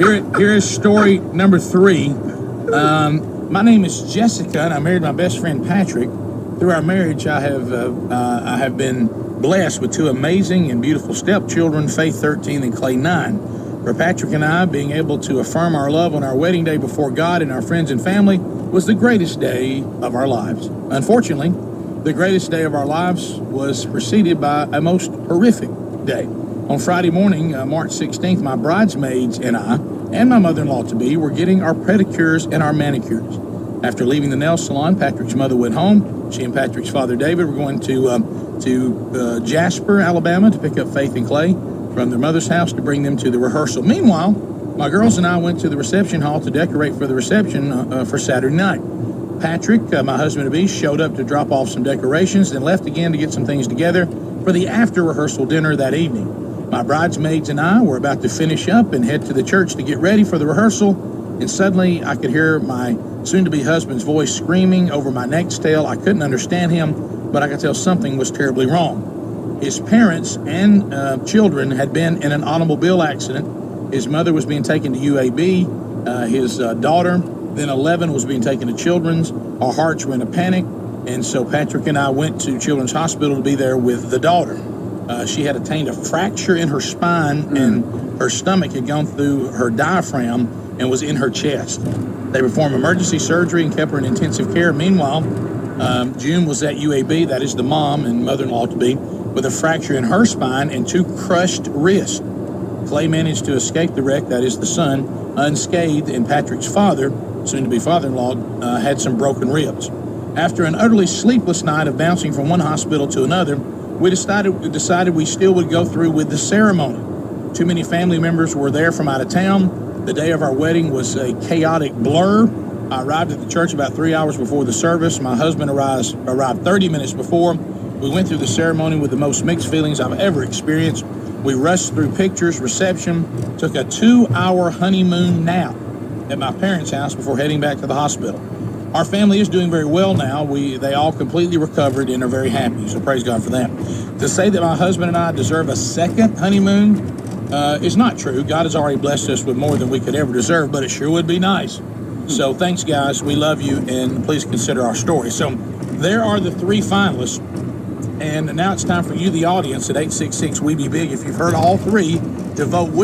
Here is story number 3. My name is Jessica, and I married my best friend Patrick. Through our marriage, I have been blessed with 2 amazing and beautiful stepchildren, Faith 13 and Clay 9. For Patrick and I, being able to affirm our love on our wedding day before God and our friends and family was the greatest day of our lives. Unfortunately, the greatest day of our lives was preceded by a most horrific day. On Friday morning, March 16th, my bridesmaids and I, and my mother-in-law-to-be, were getting our pedicures and our manicures. After leaving the nail salon, Patrick's mother went home. She and Patrick's father, David, were going to Jasper, Alabama, to pick up Faith and Clay from their mother's house to bring them to the rehearsal. Meanwhile, my girls and I went to the reception hall to decorate for the reception for Saturday night. Patrick, my husband-to-be, showed up to drop off some decorations, then left again to get some things together for the after-rehearsal dinner that evening. My bridesmaids and I were about to finish up and head to the church to get ready for the rehearsal, and suddenly I could hear my soon-to-be husband's voice screaming over my next tale. I couldn't understand him, but I could tell something was terribly wrong. His parents and children had been in an automobile accident. His mother was being taken to UAB. His daughter, then 11, was being taken to Children's. Our hearts were in a panic, and so Patrick and I went to Children's Hospital to be there with the daughter. She had attained a fracture in her spine, and her stomach had gone through her diaphragm and was in her chest. They performed emergency surgery and kept her in intensive care. Meanwhile, June was at UAB, that is the mom and mother-in-law-to-be, with a fracture in her spine and 2 crushed wrists. Clay managed to escape the wreck, that is the son, unscathed, and Patrick's father, soon-to-be father-in-law, had some broken ribs. After an utterly sleepless night of bouncing from one hospital to another, we decided we still would go through with the ceremony. Too many family members were there from out of town. The day of our wedding was a chaotic blur. I arrived at the church about 3 hours before the service. My husband arrived 30 minutes before. We went through the ceremony with the most mixed feelings I've ever experienced. We rushed through pictures, reception, took a 2-hour honeymoon nap at my parents' house before heading back to the hospital. Our family is doing very well now. They all completely recovered and are very happy, so praise God for that. To say that my husband and I deserve a second honeymoon is not true. God has already blessed us with more than we could ever deserve, but it sure would be nice. So thanks, guys. We love you, and please consider our story. So there are the 3 finalists, and now it's time for you, the audience, at 866-WE-BE-BIG, if you've heard all 3, to vote which